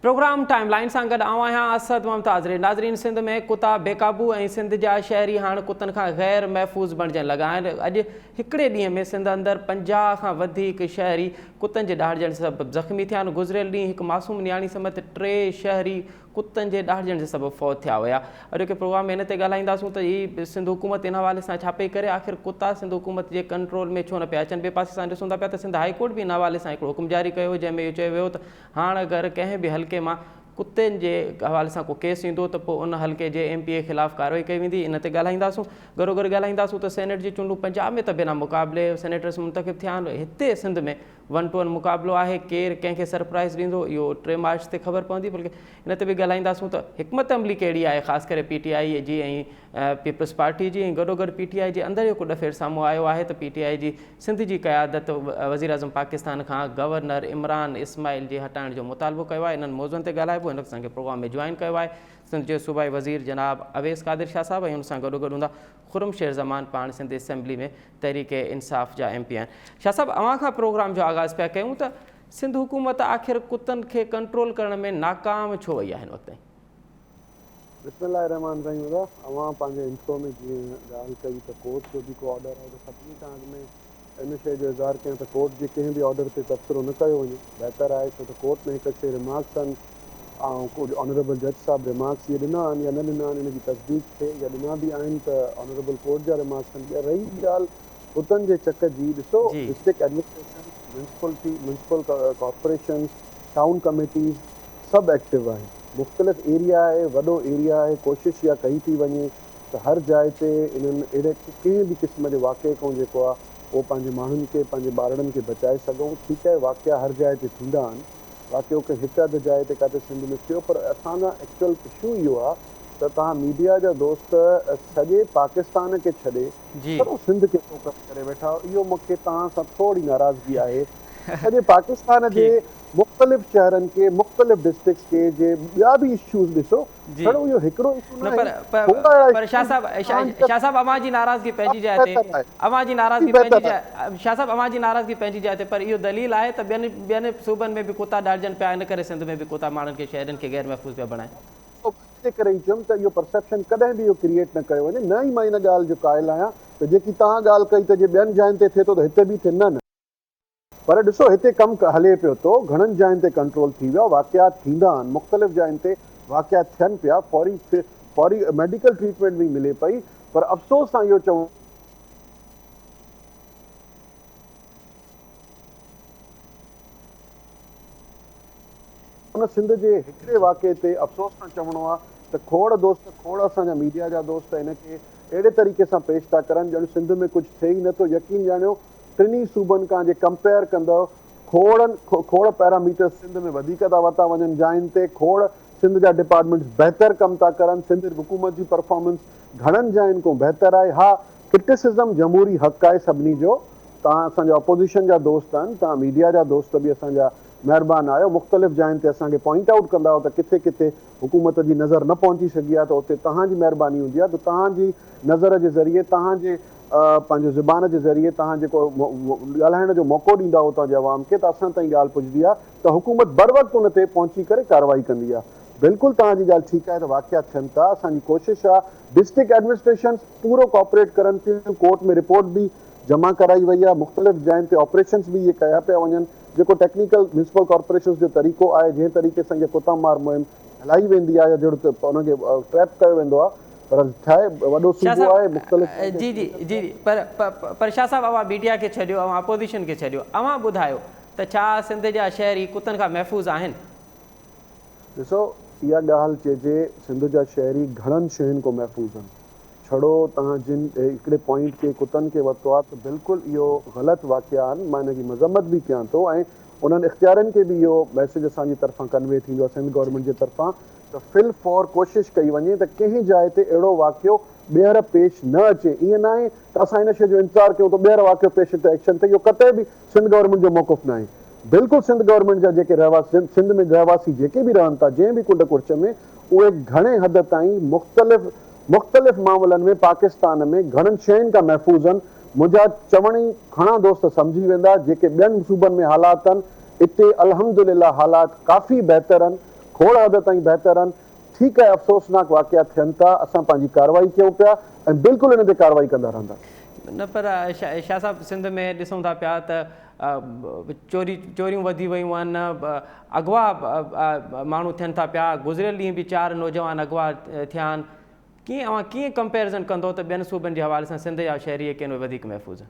Programme timeline से गड असद मुमताज़ नाज़रीन। सिंध में कुत्ता बेकाबू और सिंध जा शहरी हाँ कुत्तन का गैर महफूज बणजन लगा अज हिकड़े डी में सिंध अंदर 50 का शहरी कुत्तन के ॾाहिजण सबब जख्मी थिया। गुज़रियल डी एक मासूम न्याणी समेत 3 शहरी कुत्तन के ॾाहिजण के सबब फौत थिया हुआ। अॼु के प्रोग्राम में इन ते ॻाल्हाईंदासूं त ही सिंध हुकूमत इन हवाले से छा पई करे, आखिर कुत्ता सिंध हुकूमत के कंट्रोल में छो न पिया अचनि। ॿिए पासे सां ॾिसूं था पिया त सिंध हाईकोर्ट भी इन हवाले से हिकिड़ो हुकुम जारी कयो जंहिंमें इहो चयो वियो त हाणे अगरि कंहिं भी हल्के में कुत्तन के हवाले से को केस ईंदो तो उन हल्के के MP खिलाफ़ कार्रवाई कई वेंदी। इन ते ॻाल्हाईंदासूं। गॾो गॾु ॻाल्हाईंदासूं त सेनेट जी चूंडूं पंजाब में त बिना मुक़ाबले सेनेटर्स मुंतखब थिया आहिनि। हिते सिंध में 1-1 मुक़ाबलो आहे। केरु कंहिंखे सरप्राइज़ ॾींदो इहो 3 मार्च ते ख़बर पवंदी। बल्कि इन ते भी ॻाल्हाईंदासूं त हिकमत अमली कहिड़ी आहे, ख़ासि करे PTI जी ऐं पीपल्स पार्टी जी। गॾो गॾु PTI जे अंदरि हिकु ॾफेर साम्हूं आयो आहे त PTI जी सिंध जी क़यादत वज़ीर आज़म पाकिस्तान खां गवर्नर इमरान इस्माइल जे हटाइण जो मुतालबो कयो आहे। इन्हनि मौज़ुअनि ते ॻाल्हाइबो। हिन असांखे प्रोग्राम में ज्वाइन कयो आहे सिंध जे सूबाई वज़ीर जनाब अवैस कादिर शाह साहब, ऐं हुन सां गॾो गॾु हूंदा खुरम शेर ज़मान, पाण सिंध असेंबली में तहरीक इंसाफ़ जा MP आहिनि। शाह साहब, अवां खां प्रोग्राम जो आगाज़ पिया कयूं त सिंध हुकूमत आख़िर कुत्तन खे कंट्रोल करण में नाकाम छो वई आहे हिन वक़्तु? बिस्मिल्लाहिर्रहमानिर्रहीम। अवां पंहिंजे इंट्रो में जीअं ॻाल्हि कई त कोर्ट जो भी को ऑर्डर आहे त सभिनी खां अॻु में इन शइ जो इज़हार कयां त कोर्ट जे कंहिं भी ऑर्डर ते तबसरो न कयो वञे। बहितर आहे छो त कोर्ट में हिकु शइ रिमार्क्स आहिनि ऐं कुझु ऑनरेबल जज साहब रिमार्क्स इहे ॾिना आहिनि या न ॾिना आहिनि, इनजी तस्दीक थिए या ॾिना भी आहिनि त ऑनरेबल कोर्ट जा रिमार्क्स आहिनि। रही ॻाल्हि कुत्तनि जे चक जी, ॾिसो district administration, municipal corporation, town committees सभु एक्टिव आहिनि। मुख़्तलिफ़ एरिया आहे, वॾो एरिया आहे। कोशिशि इहा कई थी वञे त हर जाइ ते इन्हनि अहिड़े कंहिं भी क़िस्म जे वाक़े खां जेको आहे उहो पंहिंजे माण्हुनि खे, पंहिंजे ॿारनि खे बचाए सघूं। ठीकु आहे, वाक़िया हर जाइ ते थींदा आहिनि, वाक़ियो के हिकु अधु जाइ ते किथे सिंध में थियो, पर असांजा एक्चुअल इशू इहो आहे त तव्हां मीडिया जा दोस्त सॼे पाकिस्तान खे छॾे सिर्फ़ु सिंध खे फोकस करे वेठा। इहो मूंखे तव्हां सां थोरी नाराज़गी आहे। सॼे पाकिस्तान जे मुख़्तलिफ़ शहरनि के, मुख़्तलिफ़ डिस्ट्रिक्ट्स के जे ॿिया भी इशूज़ ॾिसो, छड़ो इहो हिकिड़ो इशू न आहे। पर शाह साहब अवां जी नाराज़गी पंहिंजी जाइ ते, अवां जी नाराज़गी पंहिंजी जाइ, शाह साहब अवां जी नाराज़गी पंहिंजी जाइ ते, पर इहो दलील आहे त ॿियनि सूबनि में भी कुत्ता ॾाढजनि पिया, इन करे सिंध में भी कुत्ता माण्हुनि खे, शहरनि खे गैर महफ़ूज़ पिया बणाइनि। इन करे ई चयुमि त इहो परसेप्शन कॾहिं भी इहो क्रिएट न कयो वञे। न ई मां इन ॻाल्हि जो क़ाइल आहियां त जेकी तव्हां ॻाल्हि कई त जे ॿियनि जायुनि ते थिए थो त हिते भी थिए, न। पर ॾिसो हिते कमु हले पियो थो, घणनि जायुनि ते कंट्रोल थी वियो, वाक़ियात थींदा आहिनि, मुख़्तलिफ़ जायुनि ते वाक़ियात थियनि पिया, फौरी मेडिकल ट्रीटमेंट भी मिले पई। पर अफ़सोस सां इहो चऊं उन सिंध जे हिकिड़े वाक़े ते अफ़सोस सां चवणो आहे त खोड़ असांजा मीडिया जा दोस्त इनखे अहिड़े तरीक़े सां पेश था करनि ॼण सिंध में कुझु थिए ई नथो। यकीन ॼाणियो, टिनी सूबनि खां जे कंपेयर कंदव, खोड़ पैरामीटर्स सिंध में वधीक था वरिता वञनि जायुनि ते। खोड़ सिंध जा डिपार्टमेंट्स बहितर कमु था करनि। सिंध हुकूमत जी परफॉर्मेंस घणनि जायुनि खां बहितर आहे। हा, क्रिटिसिज़म जमहूरी हक़ आहे सभिनी जो। तव्हां असांजा अपोज़िशन जा दोस्त आहिनि, तव्हां मीडिया जा दोस्त भी असांजा महिरबानी आहियो। मुख़्तलिफ़ जायुनि ते असांखे पॉइंट आउट कंदा आहियो त किथे किथे हुकूमत जी नज़र न पहुची सघी आहे, त उते तव्हांजी महिरबानी हूंदी आहे त तव्हांजी नज़र जे ज़रिए, तव्हांजे पंहिंजे ज़ुबान जे ज़रिए तव्हां जेको ॻाल्हाइण जो मौक़ो ॾींदा हो तव्हांजे अवाम खे, त असां ताईं ॻाल्हि पुॼंदी आहे त हुकूमत बर वक़्तु उन ते पहुची करे कार्रवाई कंदी आहे। बिल्कुलु तव्हांजी ॻाल्हि ठीकु आहे त वाक़िया थियनि था। असांजी कोशिशि आहे डिस्ट्रिक्ट एडमिनिस्ट्रेशन पूरो कोऑपरेट करनि थियूं। कोर्ट में रिपोर्ट भी जमा कराई वई आहे। मुख़्तलिफ़ जायुनि ते ऑपरेशन्स भी इहे कया पिया वञनि। जेको टेक्निकल म्यूनिसिपल कॉर्पोरेशन जो तरीक़ो आहे, जंहिं तरीक़े सां इहा कुत्ता मार मुहिम हलाई वेंदी आहे या जहिड़ो उनखे ट्रैप कयो वेंदो आहे, पर छा आहे, वॾो सूबो आहे, मुख़्तलिफ़। जी पर शाह साहब, अवां मीडिया खे छॾियो, अवां अपोज़िशन खे छॾियो, अवां ॿुधायो त छा सिंध जा शहरी कुत्तनि खां महफ़ूज़ आहिनि? ॾिसो, इहा ॻाल्हि चइजे सिंध जा शहरी घणनि शयुनि खां महफ़ूज़ आहिनि। छड़ो तव्हां जिन हिकिड़े पॉइंट खे कुत्तनि खे वरितो आहे त बिल्कुलु इहो ग़लति वाक़िया आहिनि। मां हिनजी मज़म्मत भी कयां थो ऐं उन्हनि इख़्तियारनि खे भी इहो मैसेज असांजी तरफ़ां कन्वे थींदो आहे सिंध गवर्नमेंट जे तरफ़ां त फिल फॉर कोशिशि कई वञे त कंहिं जाइ ते अहिड़ो वाक़ियो ॿीहर पेश न अचे। ईअं न आहे त असां हिन शइ जो इंतज़ारु कयूं त ॿीहर वाक़ियो पेश थिए एक्शन ते, इहो कतई भी सिंध गवर्नमेंट जो मौक़िफ़ न आहे। बिल्कुलु सिंध गवर्नमेंट जा जेके रहवासी, सिंध में रहवासी जेके भी रहनि था जंहिं भी कुंड कुर्च में, उहे घणे हद ताईं मुख़्तलिफ़ मामलनि में पाकिस्तान में घणनि शयुनि खां महफ़ूज़ आहिनि। मुंहिंजा चवण ई घणा दोस्त सम्झी वेंदा जेके ॿियनि सूबनि में हालात आहिनि, हिते अल्हम्दुलिल्लाह हालात काफ़ी बहितर आहिनि। खोड़ हद ताईं बहितर आहिनि। ठीकु आहे, अफ़सोसनाक वाक़िया थियनि था, असां पंहिंजी कार्रवाई कयूं पिया ऐं बिल्कुलु इन ते कार्रवाई कंदा रहंदासीं। न पर शाह साहब, सिंध में ॾिसूं था पिया त चोरियूं वधी वियूं आहिनि, अगवा माण्हू थियनि था पिया। गुज़िरियल ॾींहुं बि 4 नौजवान अगवा थिया आहिनि। कीअं कंपेरिज़न कंदो त ॿियनि सूबनि जे हवाले सां सिंध जा शहरी केन वधीक महफ़ूज़?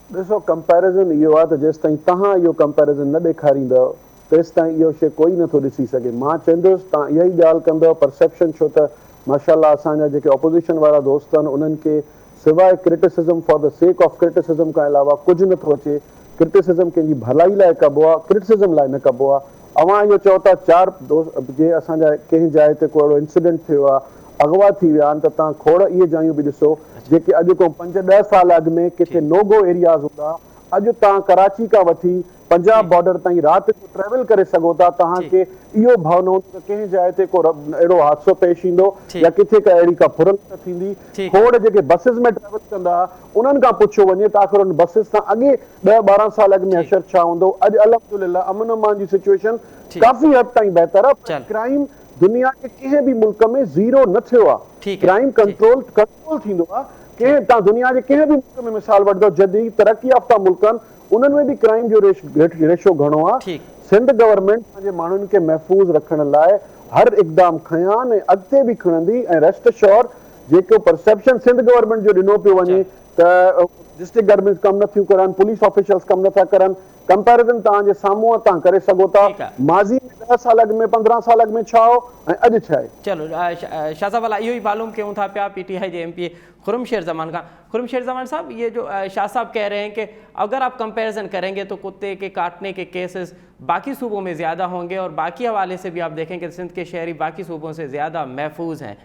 ॾिसो, कंपेरिज़न इहो आहे त जेसिताईं तव्हां इहो कंपेरिज़न न ॾेखारींदव तेसिताईं इहो शइ कोई नथो ॾिसी सघे। मां चवंदुसि तव्हां इहा ई ॻाल्हि कंदव परसेप्शन, छो त माशाल्लाह असांजा जेके ऑपोज़िशन वारा दोस्त आहिनि उन्हनि खे सवाइ क्रिटिसिज़म फॉर द सेक ऑफ क्रिटिसिज़म खां अलावा कुझु नथो अचे। क्रिटिसिज़म कंहिंजी भलाई लाइ कबो आहे, क्रिटिसिज़म लाइ न कबो आहे। अवां इहो चओ था 4 दोस्त जे असांजा कंहिं जाइ ते को अहिड़ो इंसिडेंट थियो आहे, अगवा थी विया आहिनि, त तव्हां खोड़ इहे जायूं बि ॾिसो जेके अॼु खां 5-10 साल अॻु में किथे नोगो एरियाज़ हूंदा। अॼु तव्हां कराची खां वठी पंजाब बॉर्डर ताईं राति जो ट्रेवल करे सघो था। तव्हांखे इहो भाव न हूंदो त कंहिं जाइ ते को अहिड़ो हादसो पेश ईंदो या किथे का अहिड़ी का फुरंत थींदी। खोड़ जेके बसिस में ट्रेवल कंदा उन्हनि खां पुछियो वञे त आख़िर उन बसिस सां अॻे 10-12 साल अॻु में असर छा हूंदो। अॼु अल्हम्दुलिल्लाह अमन अमान जी सिचुएशन काफ़ी हद ताईं बहितर आहे। क्राइम दुनिया के कंहिं बि मुल्क में ज़ीरो न थियो आहे। क्राइम कंट्रोल थींदो आहे। तव्हां दुनिया जे कंहिं बि मुल्क में मिसाल वठंदव, जदीद तरक़ी याफ़्ता मुल्क आहिनि, उन्हनि में बि क्राइम जो रेशो घणो आहे। सिंध गवर्नमेंट पंहिंजे माण्हुनि खे महफ़ूज़ रखण लाइ हर इक़दाम खयां आहिनि ऐं अॻिते बि खणंदी। ऐं रेस्ट एश्योर जेको परसेप्शन सिंध गवर्नमेंट जो ॾिनो पियो वञे त डिस्ट्रिक्ट गवर्नमेंट कमु नथियूं करनि, पुलिस ऑफिशियल्स कमु नथा करनि, कंपेरिज़न तव्हांजे साम्हूं आहे, तव्हां करे सघो था। माज़ी में 10 साल अॻु में 15 साल अॻु में छा हो ऐं अॼु छा आहे। चलो शाह साहब, इहो ई मालूम कयूं था पिया PTI जे MP खुरमशेर ज़मान खां। खुरमशेर ज़मान साहब, ये जो शाह साहब कह रहे हैं कि अगर आप कंपैरिजन करेंगे तो कुत्ते के काटने के केसेस बाकी सूबों में ज़्यादा होंगे और बाकी हवाले से भी आप देखें कि सिंध के शहरी बाकी सूबों से ज़्यादा महफूज हैं,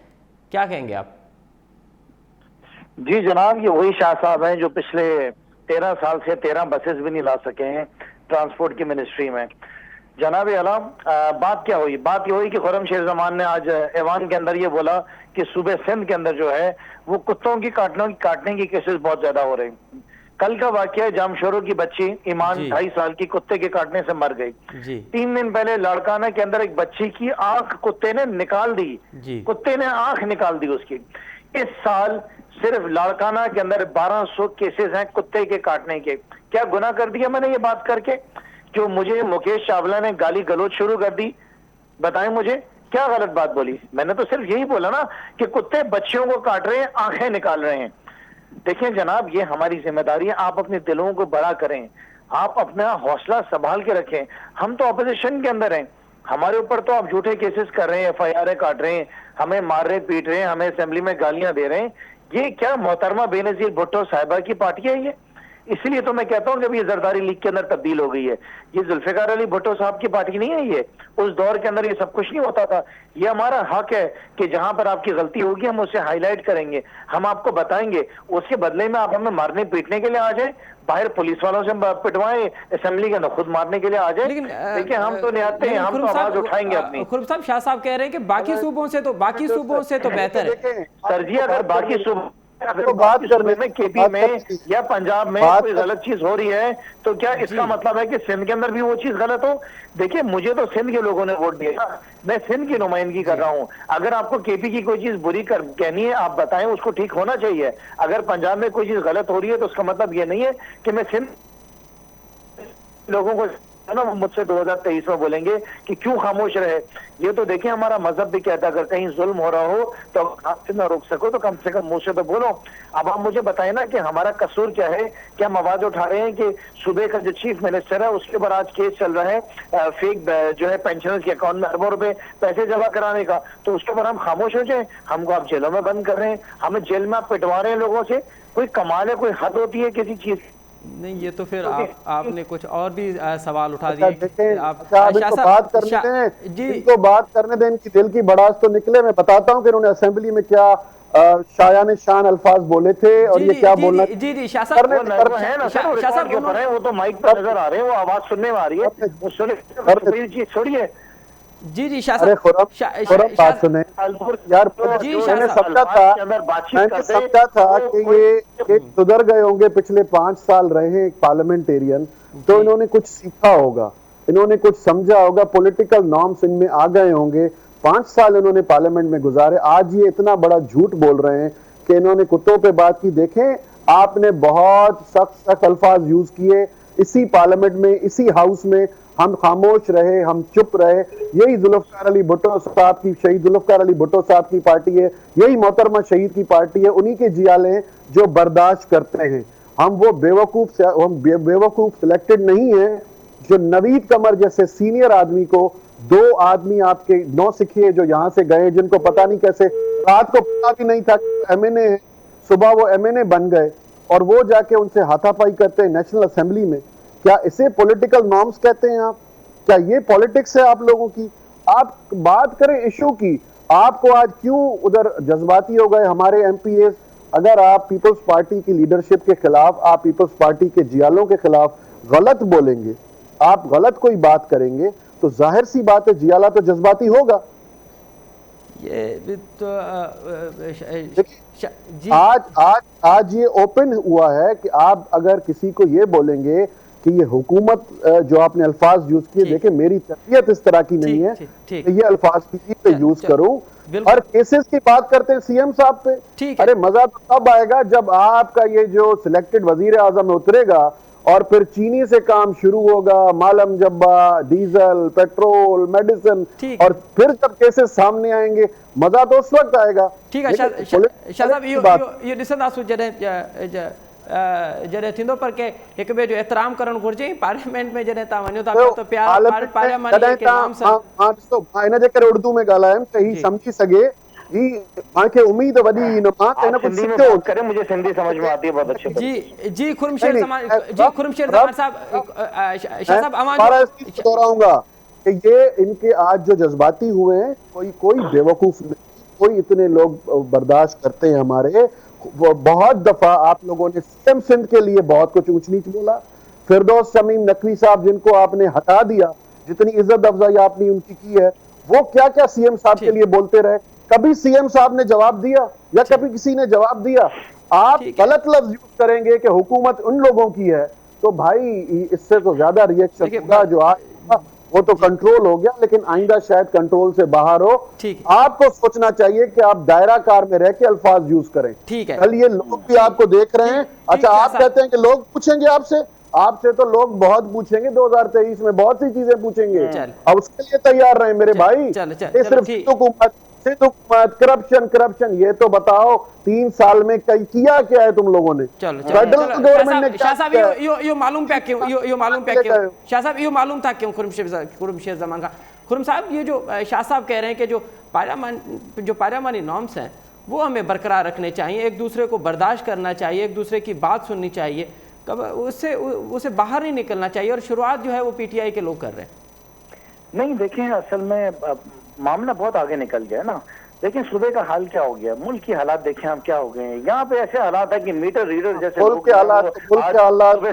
क्या कहेंगे आप? जी जनाब, ये वही शाह साहब हैं जो पिछले 13 साल से 13 बसेस भी नहीं ला सके हैं ट्रांसपोर्ट की मिनिस्ट्री में। जनाब आला, बात क्या हुई? बात ये हुई कि खुरमशेर ज़मान ने आज ऐवान के अंदर ये बोला कि सूबे सिंध के अंदर जो है वो कुत्तों की काटने की केसेस बहुत ज्यादा हो रहे हैं। कल का वाकया जामशोरों की बच्ची ईमान 2.5 साल की कुत्ते के काटने से मर गई। 3 दिन पहले लाड़काना के अंदर एक बच्ची की आंख कुत्ते ने निकाल दी। कुत्ते ने आंख निकाल दी उसकी। इस साल सिर्फ लाड़काना के अंदर 1200 केसेस हैं कुत्ते के काटने के। क्या गुनाह कर दिया मैंने ये बात करके? जो मुझे मुकेश चावला ने गाली गलौज शुरू कर दी, बताएं मुझे क्या गलत बात बोली? मैंने तो सिर्फ यही बोला ना कि कुत्ते बच्चियों को काट रहे हैं, आंखें निकाल रहे हैं। देखिए जनाब, ये हमारी जिम्मेदारी है। आप अपने दिलों को बड़ा करें, आप अपना हौसला संभाल के रखें। हम तो अपोजिशन के अंदर हैं, हमारे ऊपर तो आप झूठे केसेस कर रहे हैं, FIR काट रहे हैं, हमें मार रहे पीट रहे हैं, हमें असेंबली में गालियां दे रहे हैं। ये क्या मोहतरमा बेनजीर भुट्टो साहिबा की पार्टी है ये? इसलिए तो मैं कहता हूँ कि ये जरदारी लीग के अंदर तब्दील हो गई है। ये जुल्फिकार अली भुट्टो साहब की पार्टी नहीं है ये। उस दौर के अंदर ये सब कुछ नहीं होता था। ये हमारा हक है कि जहां पर आपकी गलती होगी हम उसे हाईलाइट करेंगे, हम आपको बताएंगे। उसके बदले में आप हमें मारने पीटने के लिए आ जाए, बाहर पुलिस वालों से पिटवाएं, असेंबली के अंदर खुद मारने के लिए आ जाए। देखिए हम तो निहत्ते हैं, हम तो आवाज उठाएंगे अपनी। खुरम साहब, शाह साहब कह रहे हैं कि बाकी सूबों से तो बेहतर है। सर जी, अगर बाकी सूबों तो बात करने में KP में या पंजाब में कोई गलत चीज हो रही है तो क्या इसका मतलब है कि सिंध के अंदर भी वो चीज गलत हो? देखिए मुझे तो सिंध के लोगों ने वोट दिया, मैं सिंध की नुमाइंदगी कर रहा हूँ। अगर आपको KP की कोई चीज बुरी कहनी है, आप बताएं, उसको ठीक होना चाहिए। अगर पंजाब में कोई चीज गलत हो रही है तो उसका मतलब ये नहीं है कि मैं सिंध लोगों को है ना मुझसे 2023 में बोलेंगे कि क्यों खामोश रहे। ये तो देखिए हमारा मजहब भी कहता है अगर कहीं जुल्म हो रहा हो तो आप से ना रोक सको तो कम से कम मुंह से तो बोलो। अब आप मुझे बताएं ना कि हमारा कसूर क्या है? क्या हम आवाज उठा रहे हैं कि सूबे का जो चीफ मिनिस्टर है उसके ऊपर आज केस चल रहा है फेक जो है पेंशनर्स के अकाउंट में अरबों रुपए पैसे जमा कराने का, तो उसके ऊपर हम खामोश हो जाए? हमको आप जेलों में बंद कर रहे हैं, हमें जेल में आप पिटवा रहे हैं लोगों से। कोई कमाल है, कोई हद होती है किसी चीज? नहीं, ये तो फिर आपने कुछ और भी सवाल उठा दिए। इनको बात करने दें, इनकी दिल की भड़ास तो निकले। मैं बताता हूँ कि उन्होंने असेंबली में क्या शायाने शान अल्फाज बोले थे और ये क्या बोलना। जी शाह साहब वो तो माइक पर नजर आ रहे हैं, वो आवाज सुनने में आ रही है, वो सुने चीज छोड़िए। जी शाह साहब, खुरम बात सुने यार। मैंने समझा था कि ये सुधर गए होंगे, पिछले 5 साल रहे एक पार्लियामेंटेरियन, तो इन्होंने कुछ सीखा होगा। इन्होंने कुछ समझा होगा, पॉलिटिकल नॉर्म्स इनमें आ गए होंगे। 5 साल इन्होंने पार्लियामेंट में गुजारे, आज ये इतना बड़ा झूठ बोल रहे हैं कि इन्होंने कुत्तों पे बात की। देखें, आपने बहुत सख्त सख्त अल्फाज यूज किए इसी पार्लियामेंट में, इसी हाउस में। हम खामोश रहे, हम चुप रहे। यही जुल्फकार अली भुट्टो साहब की, शहीद जुल्फकार अली भुट्टो साहब की पार्टी है, यही मोहतरमा शहीद की पार्टी है, उन्हीं के जियाले हैं जो बर्दाश्त करते हैं। हम वो बेवकूफ सिलेक्टेड नहीं है जो नवीद कमर जैसे सीनियर आदमी को, 2 आदमी आपके नौसिखिए जो यहां से गए, जिनको पता नहीं कैसे, रात को पता भी नहीं था एमएनए है, सुबह वो एमएनए बन गए और वो जाके उनसे हाथापाई करते हैं नेशनल असेंबली में। क्या इसे पॉलिटिकल नॉर्म्स कहते हैं आप? क्या ये पॉलिटिक्स है आप लोगों की? आप बात करें इशू की। आपको आज क्यों उधर जज्बाती हो गए हमारे एमपीएस? अगर आप पीपल्स पार्टी की लीडरशिप के खिलाफ, आप पीपल्स पार्टी के जियालों के खिलाफ गलत बोलेंगे, आप गलत कोई बात करेंगे, तो जाहिर सी बात है जियाला तो जज्बाती होगा। ये तो जी आज ये ओपन हुआ है कि आप अगर किसी को ये बोलेंगे कि ये हुकूमत, जो आपने अल्फाज यूज किए, देखिए मेरी तरबियत इस तरह की नहीं है कि ये अल्फाज किसी पे यूज करूं। और केसेस की बात करते हैं सीएम साहब पे, अरे मजा तो तब आएगा जब आपका ये जो सिलेक्टेड वजीर आजम उतरेगा और फिर चीनी से काम शुरू होगा, मालम जब्बा, डीजल, पेट्रोल, मेडिसिन, और फिर जब केसेस सामने आएंगे मजा तो उस वक्त आएगा। ठीक है शाह साहब, इहो ॾिसंदासीं जॾहिं थींदो, पर के हिक ॿिए जो एतिराम करणु घुरिजे। पार्लियामेंट में जॾहिं तव्हां वञो था त प्यार पार्लियामेंट के नाम सां इन जे करे उर्दू में ॻाल्हायमि त ही समझी सघे। ही मूंखे उम्मीद वॾी न मां इन को सिखो करे, मुझे सिंधी समझ में आती है बहुत अच्छे। जी खुर्मशेर जमान, जी खुर्मशेर जमान साहब, शाह साहब आवाज दोहराऊंगा कि ये इनके आज जो जज्बाती हुए हैं, कोई बेवकूफ नहीं, कोई इतने लोग बर्दाश्त करते हैं हमारे। बहुत दफा आप लोगों ने सीएम सिंध के लिए बहुत कुछ ऊंच नीच बोला। फिरदौस शमीम नकवी साहब जिनको आपने हटा दिया, जितनी इज्जत अफजाई आपने उनकी की है, वो क्या क्या सीएम साहब के लिए बोलते रहे? कभी सीएम साहब ने जवाब दिया या कभी किसी ने जवाब दिया? आप गलत लफ्ज यूज करेंगे कि हुकूमत उन लोगों की है, तो भाई इससे तो ज्यादा रिएक्शन होगा। जो आज वो तो कंट्रोल हो गया, लेकिन आइंदा शायद कंट्रोल से बाहर हो। आपको सोचना चाहिए कि आप दायरा कार में रह के अल्फाज यूज करें। ठीक है, कल ये लोग भी आपको देख रहे हैं। अच्छा, आप कहते हैं कि लोग पूछेंगे आपसे तो लोग बहुत पूछेंगे, 2023 में बहुत सी चीजें पूछेंगे, अब उसके लिए तैयार रहे मेरे भाई। सिर्फ करप्शन, ये तो बताओ 3 साल में किया क्या है तुम लोगों ने? फेडरल गवर्नमेंट ने। शाह साहब यो मालूम क्या क्यों, यो मालूम क्या क्यों शाह साहब, यो मालूम था क्यों खुर्मशेर जमान का? खुर्म साहब, ये जो शाह साहब कह रहे हैं कि जो पार्लियामानी नॉर्म्स हैं वो हमें बरकरार रखने चाहिए, एक दूसरे को बर्दाश्त करना चाहिए, एक दूसरे की बात सुननी चाहिए, कब उससे बाहर नहीं निकलना चाहिए, और शुरुआत जो है वो पीटीआई के लोग कर रहे हैं। नहीं, देखें, असल में मामला बहुत आगे निकल गया है ना। लेकिन सूबे का हाल क्या हो गया, मुल्क की हालात देखें हम क्या हो गए हैं। यहाँ पे ऐसे हालात है कि मीटर रीडर जैसे मुल्क के हालात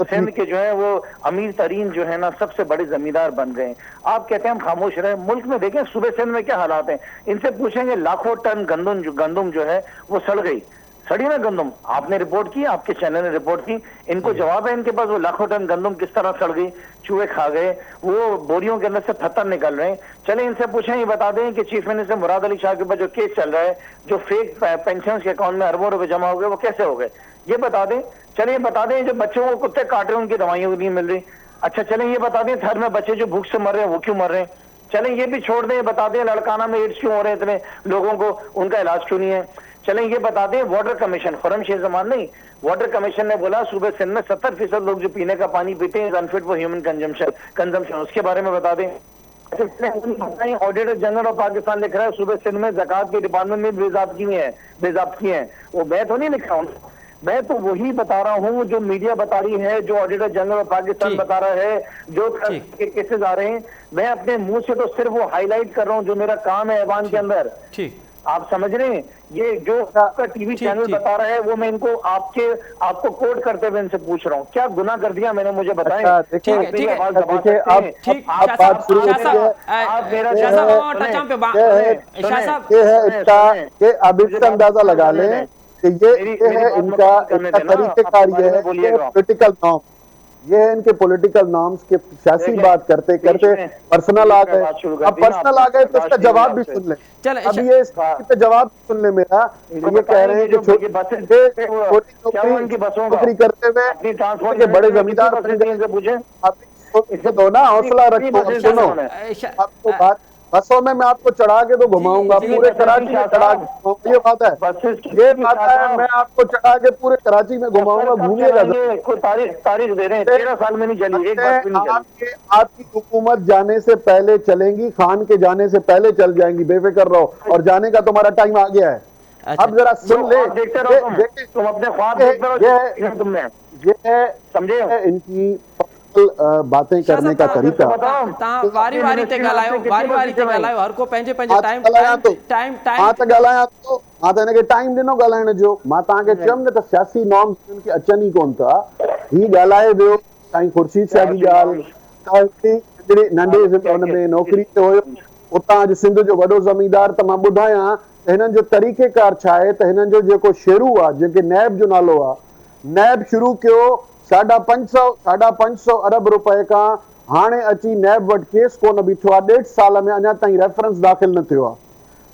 सिंध के जो है वो अमीर तरीन जो है ना सबसे बड़े जमींदार बन गए। आप कहते हैं हम खामोश रहे, मुल्क में देखें सूबे सिंध में क्या हालात हैं। इनसे पूछेंगे, लाखों टन गंदम जो है वो सड़ गई, सड़ी ना गंदम। आपने रिपोर्ट की, आपके चैनल ने रिपोर्ट की, इनको जवाब है इनके पास, वो लाखों टन गंदम किस तरह सड़ गई, चूहे खा गए, वो बोरियों के अंदर से पत्थर निकल रहे हैं। चले इनसे पूछें, ये बता दें कि चीफ मिनिस्टर मुराद अली शाह के ऊपर जो केस चल रहा है, जो फेक पेंशन के अकाउंट में अरबों रुपए जमा हो गए, वो कैसे हो गए, ये बता दें। चले ये बता दें, जो बच्चों को कुत्ते काट रहे हैं उनकी दवाइयां नहीं मिल रही। अच्छा, चले ये बता दें, थर में बच्चे जो भूख से मर रहे हैं वो क्यों मर रहे हैं। चलें ये भी छोड़ दें, बता दें लड़काना में एड्स क्यों हो रहे हैं इतने लोगों को, उनका इलाज क्यों नहीं है। चलें ये बता दें, वाटर कमीशन, खुर्मशेर जमान नहीं, वाटर कमीशन ने बोला सूबे सिंध में 70% लोग जो पीने का पानी पीते हैं अनफिट फॉर ह्यूमन कंजम्पशन, उसके बारे में बता दें। ऑडिटर जनरल ऑफ पाकिस्तान लिख रहा है सूबे सिंध में ज़कात के डिपार्टमेंट में बेज़ाब्ती हैं। वो मैं तो नहीं लिख रहा हूँ, मैं तो वही बता रहा हूँ जो मीडिया बता रही है, जो ऑडिटर जनरल ऑफ पाकिस्तान बता रहा है, जो केसेस आ रहे हैं। मैं अपने मुंह से तो सिर्फ वो हाईलाइट कर रहा हूँ जो मेरा काम है ऐवान के अंदर। आप समझ रहे हैं, ये जो आपका टीवी चैनल बता रहा है वो मैं इनको आपको कोड करते हुए इनसे पूछ रहा हूँ, क्या गुनाह कर दिया मैंने, मुझे बताएं। अब इसका अंदाजा लगा लें कि ये है इनका तरीकेकार, ये है पॉलिटिकल नॉर्म। ये है इनके पॉलिटिकल नॉर्म्स के सियासी देखिए, बात करते करते में पर्सनल आ बीच में गए। बात शुरू कर अब दी ना पर्सनल आ गए तो इसका राष्ट्रीय जवाब भी हिसाब सुन ले। चलो, अब ये इसके जवाब सुन ले मेरा। इनको ये कह रहे हैं कि बताएंगे जो बसें थे, वो क्या हुआ इनकी बसों का? नौकरी करते हुए अपनी ट्रांसपोर्ट के बड़े कितनी जमींदार बसें बन थी गए। इनसे पूछे। आप इसको दो ना, हौसला रखो। अब बसें सुनो, उन्होंने आपको बात बसों में मैं आपको चढ़ा के तो घुमाऊंगा, जी, पूरे बसें कराची थी में शाह चढ़ा के साहब। घुमाऊंगा। ये बात है, बसें ये बात है, मैं आपको चढ़ा के पूरे कराची में घुमाऊंगा, कब घूमिएगा। चलाएंगे? कोई तारीख दे रहे हैं, 13 साल में नहीं चली, एक बस भी नहीं चली। आपकी हुकूमत जाने से पहले चलेंगी, खान के जाने से पहले चल जाएंगी, बेफिक्र रहो। और जाने का तुम्हारा टाइम आ गया है। अच्छा। अब जरा सुन ले, देखते रहो तुम अपने ख्वाब देखते रहो तुमने, ये समझे? इनकी बातें करने का तरीका। वारी वारी ते ॻाल्हायो, वारी वारी ते ॻाल्हायो, हर को पंहिंजे पंहिंजे टाइम मां त ॻाल्हायां थो, मां त हिनखे टाइम ॾिनो ॻाल्हाइण जो। मां तव्हांखे चयुमि न त सियासी नॉर्म्स इनखे अचनि ई कोन था। ही ॻाल्हाए वियो साईं ख़ुर्शीद शाह जी ॻाल्हि, नंढे हुनमें नौकिरी ते हुयो, उतां अॼु सिंध जो वॾो ज़मींदार। त मां ॿुधायां त हिननि जो तरीक़ेकार छा आहे। त हिननि जो जेको शेरू आहे, जेके नैब जो नालो आहे, नैब शुरू कयो 550 अरब रुपए खां। हाणे अची नैब वटि केस कोन बीठो आहे, 1.5 साल में अञा ताईं रेफरेंस दाख़िल न थियो आहे।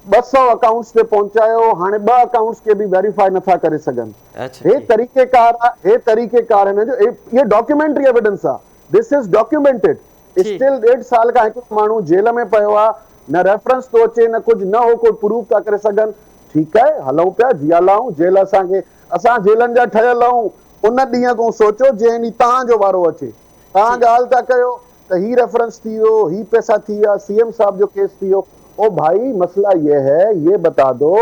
200 अकाउंट्स ते पहुचायो, हाणे 2 अकाउंट्स के भी वेरीफाई नथा करे सघनि। हे तरीक़ेकार आहे, हे तरीक़ेकार हिन जो, ये डॉक्यूमेंट्री एविडेंस आहे। This is documented. स्टिल 1.5 साल खां हिकु माण्हू जेल में पियो आहे, न रेफरेंस थो अचे, न कुझु, न हो कोई प्रूफ था करे सघनि। ठीकु आहे, हलूं पिया, जियालाऊं जेल असांखे, असां जेलनि जा ठहियल आहियूं। उन ॾींहं खां सोचो जंहिं ॾींहुं तव्हांजो वारो अचे। तव्हां ॻाल्हि था कयो त ही रेफरेंस थी वियो, ही पैसा थी विया, सीएम साहब जो केस थी वियो। ओ भाई, मसला ये है, ये बता दो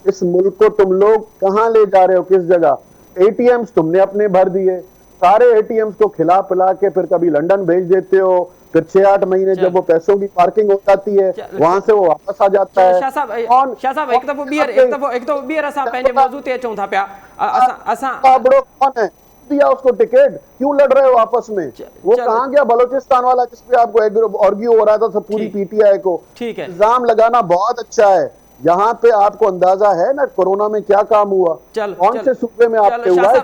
इस मुल्क को तुम लोग कहाँ ले जा रहे हो, किस जगह। एटीएम्स तुमने अपने भर दिए, सारे एटीएम्स को खिला पिला के फिर कभी लंदन भेज देते हो, फिर 6-8 महीने जब वो पैसों की पार्किंग हो जाती है, वहां से वो वापस आ जाता है। शाह साहब, एक दफ़ो ॿीहर असां पंहिंजे मौज़ू ते अचूं था पिया। असां बड़ो कौन है, दिया उसको टिकट, क्यों लड़ रहे हो आपस में? वो कहाँ गया बलोचिस्तान वाला जिसपे आपको आर्ग्यू हो रहा था सब पूरी पीटीआई को? ठीक है, इल्जाम लगाना बहुत अच्छा है। यहाँ पे आपको अंदाजा है ना कोरोना में क्या काम हुआ, कौन से सूबे में आपके हुआ है?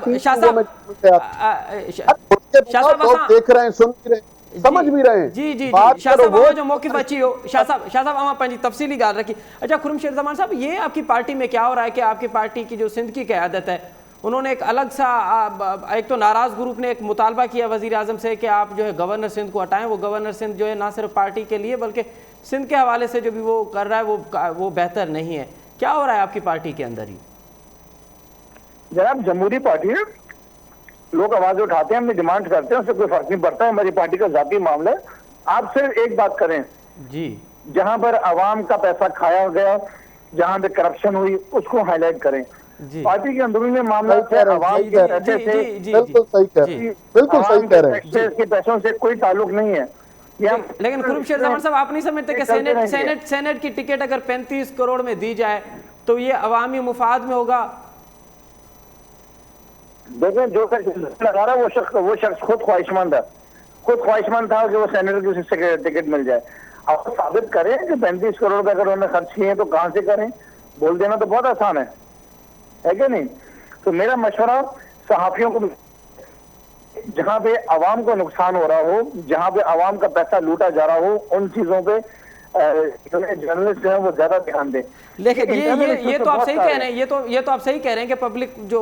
लोग देख रहे हैं, सुन भी रहे हैं, समझ भी रहे हैं। जी जी जी, शाह साहब वो जो मौक़िफ़ अची हो, शाह साहब अमा पंहिंजी तफसीली ॻाल्हि रखी। अच्छा, खुर्मशद ज़मान साहब, ये आपकी पार्टी में क्या हो रहा है कि आपकी पार्टी की जो सिंध की क़यादत है, उन्होंने एक अलग सा, एक तो नाराज़ ग्रुप ने एक मुतालबा किया वज़ीर आज़म से कि आप जो है गवर्नर सिंध को हटाएं। वो गवर्नर सिंध जो है ना सिर्फ पार्टी के लिए बल्कि सिंध के हवाले से जो भी वो कर रहा है वो बेहतर नहीं है। क्या हो रहा है आपकी पार्टी के अंदर ही? जनाब, जमहूरी पार्टी है, लोग आवाज उठाते हैं, अपनी डिमांड करते हैं, उससे कोई फर्क नहीं पड़ता है। हमारी पार्टी का जाती मामला है। आप सिर्फ एक बात करें जी, जहां पर अवाम का पैसा खाया गया, जहां पे करप्शन हुई, उसको हाईलाइट करें। पार्टी के अंदरूनी मामला से अवाम के पैसे से, बिल्कुल सही कह रहे हैं, बिल्कुल सही कह रहे हैं, के पैसों से कोई ताल्लुक नहीं है। लेकिन खुर्मशद ज़मान साहब, आप नहीं समझते कि सेनेट की टिकट अगर 35 करोड़ में दी जाए तो ये अवामी मुफाद में होगा? देखें, जो लगा रहा है वो शख्स खुद ख्वाहिशमंद है, खुद ख्वाहिशमंद था कि वो सेनेटर की टिकट मिल जाए। आप साबित करें कि 35 करोड़ का अगर उन्होंने खर्च किए हैं तो कहां से करें? बोल देना तो बहुत आसान है क्या नहीं? तो मेरा मशवरा सहाफियों को, जहां पे अवाम को नुकसान हो रहा हो, जहां पे अवाम का पैसा लूटा जा रहा हो, उन चीजों पे जर्नलिस्ट जो है वो ज्यादा ध्यान दें। लेकिन ये तो आप सही कह रहे हैं, ये तो आप सही कह रहे हैं कि पब्लिक जो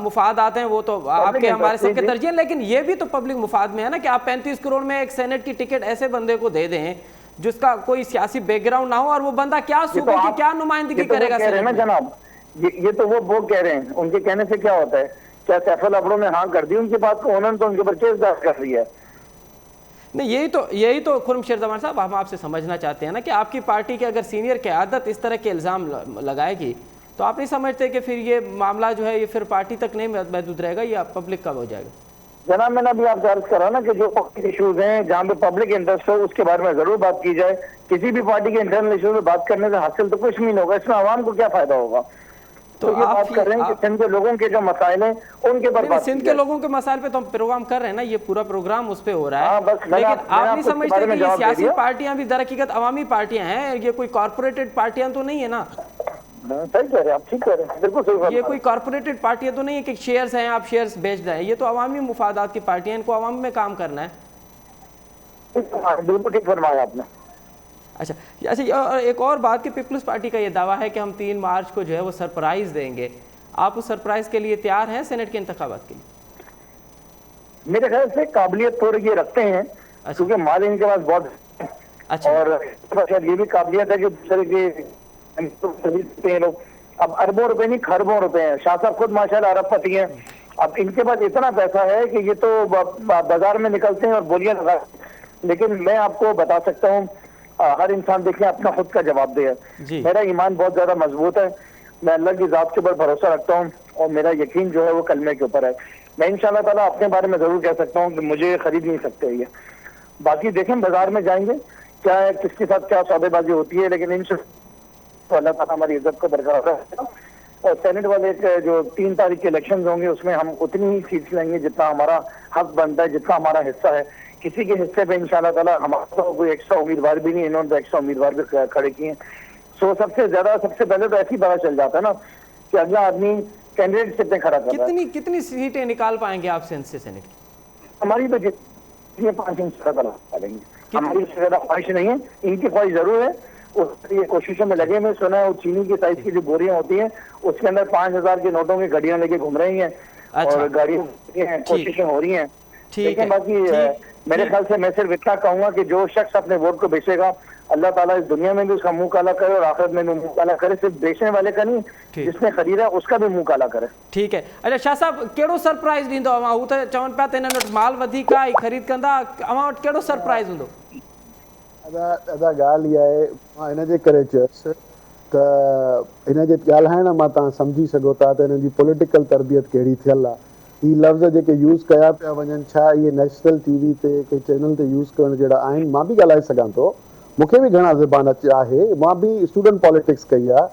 मुफाद आते हैं वो तो आपके हमारे सबके तरजीह है। लेकिन ये भी तो पब्लिक मुफाद में है ना कि आप 35 करोड़ में एक सेनेट की टिकट ऐसे बंदे को दे दें जिसका कोई सियासी बैकग्राउंड ना हो, और वो बंदा क्या सूबे की क्या नुमाइंदगी करेगा? जनाब, ये तो वो कह रहे हैं, उनके कहने से क्या होता है? क्या सैफुल अब्रो ने हाँ कर दी उनकी बात को? उन्होंने तो उनके ऊपर केस दर्ज कर दिया है। नहीं, यही तो खुर्मशद ज़मान साहब हम आपसे समझना चाहते हैं ना कि आपकी पार्टी की अगर सीनियर क़यादत इस तरह के इल्ज़ाम लगाएगी तो आप नहीं समझते कि फिर ये मामला जो है ये फिर पार्टी तक नहीं महदूद रहेगा, या पब्लिक का हो जाएगा? जनाब, मैंने अभी आपसे अर्ज करा ना कि जो पब्लिक इश्यूज हैं, जहाँ पे पब्लिक इंटरेस्ट हो, उसके बारे में जरूर बात की जाए। किसी भी पार्टी के इंटरनल इश्यूज में बात करने से हासिल तो कुछ नहीं होगा, इसमें आवाम को क्या फायदा होगा? तो ये बात कर रहे हैं कि सिंध के लोगों के जो मसाइल हैं उनके पर सिंध के लोगों के मसाइल पे तो हम प्रोग्राम कर रहे हैं ना, ये पूरा प्रोग्राम उस पे हो रहा है। लेकिन आप नहीं समझते कि ये सियासी पार्टियां भी दर हकीकत अवामी पार्टियां हैं, ये कोई कॉर्पोरेटेड पार्टियां तो नहीं है ना? सही कह रहे हैं आप, ठीक कह रहे हैं, बिल्कुल सही बात ये है। कोई कॉर्पोरेटेड पार्टी तो नहीं है कि शेयर्स हैं आप शेयर्स बेच दें, ये तो अवामी मुफादात की पार्टी है, इनको अवाम में काम करना है। बिल्कुल ठीक फरमाया आपने। अच्छा अच्छा, एक और बात कि पीपल्स पार्टी का ये दावा है कि हम 3 मार्च को जो है वो सरप्राइज़ देंगे, आप उस सरप्राइज़ के लिए तैयार हैं सेनेट के इंतखाबात के लिए? मेरे ख्याल से काबिलियत थोड़ी ये रखते हैं, क्योंकि माल इनके पास बहुत है। अच्छा। और शायद ये भी काबिलियत है कि दूसरे के लोग अब अरबों रुपए नहीं खरबों रुपए हैं। शाह साहब खुद माशाल्लाह अरबपति हैं। अब इनके पास इतना पैसा है कि ये तो बाजार में निकलते हैं और बोलियां लगा। लेकिन मैं आपको बता सकता हूँ, हर इंसान देखिए अपना खुद का जवाब दे। मेरा ईमान बहुत ज्यादा मजबूत है, मैं अल्लाह की जात के ऊपर भरोसा रखता हूँ और मेरा यकीन जो है वो कलमे के ऊपर है। मैं इंशाल्लाह ताला अपने बारे में जरूर कह सकता हूँ कि मुझे खरीद नहीं सकते ये। बाकी देखें बाजार में जाएंगे क्या है, किसके साथ क्या सौदेबाजी होती है, लेकिन इंशाल्लाह अल्लाह ताला हमारी इज्जत को बरकरार रखेगा। और सेनेट वाले जो 3 तारीख के इलेक्शन होंगे उसमें हम उतनी ही सीट्स लेंगे जितना हमारा हक बनता है, जितना हमारा हिस्सा है। किसी के हिस्से पे इंशाल्लाह ताला हमारा तो कोई एक्स्ट्रा उम्मीदवार भी नहीं, इन्होंने तो एक्स्ट्रा उम्मीदवार भी खड़े किए हैं। सो सबसे पहले तो ऐसी पता चल जाता है ना कि अगला आदमी कैंडिडेट कितने खड़ा कर रहा है। कितनी सीटें निकाल पाएंगे आप सेनेट की? हमारी तो जितनी 5 इंच निकालेंगे, हमारी ज्यादा ख्वाहिश नहीं है, इनकी ख्वाहिश जरूर है। उसकी कोशिशों में लगे। मैं सुना है वो चीनी की साइज की जो बोरियां होती हैं उसके अंदर 5000 के नोटों की घड़ियां लेके घूम रही हैं। अच्छा। और गाड़ियां कोशिशें हो रही हैं। लेकिन बाकी मेरे ख्याल से मैं सिर्फ इतना कहूंगा कि जो शख्स अपने वोट को बेचेगा अल्लाह ताला इस दुनिया में भी उसका मुंह काला करे और आखिरत में भी मुंह काला करे। सिर्फ बेचने वाले का नहीं, जिसने खरीदा उसका भी मुंह काला करे। ठीक है। अच्छा शाह साहब, कहिड़ो सरप्राइज़ ॾींदो अवां? हू त चवनि पिया त हिननि वटि माल वधीक आहे, ख़रीद कंदा, अवां वटि कहिड़ो सरप्राइज़ हूंदो? दादा ॻाल्हि इहा आहे, मां हिन जे करे चयुसि त हिन जे ॻाल्हाइण मां तव्हां सम्झी सघो था त हिन जी पॉलिटिकल तरबियत कहिड़ी थियल आहे। ही लफ़्ज़ जेके यूज़ कया पिया वञनि, छा इहे नेशनल टीवी ते कंहिं चैनल ते यूज़ करण जहिड़ा आहिनि? मां बि ॻाल्हाए सघां थो, मूंखे बि घणा ज़बान आहे, मां बि स्टूडेंट पॉलिटिक्स कई आहे,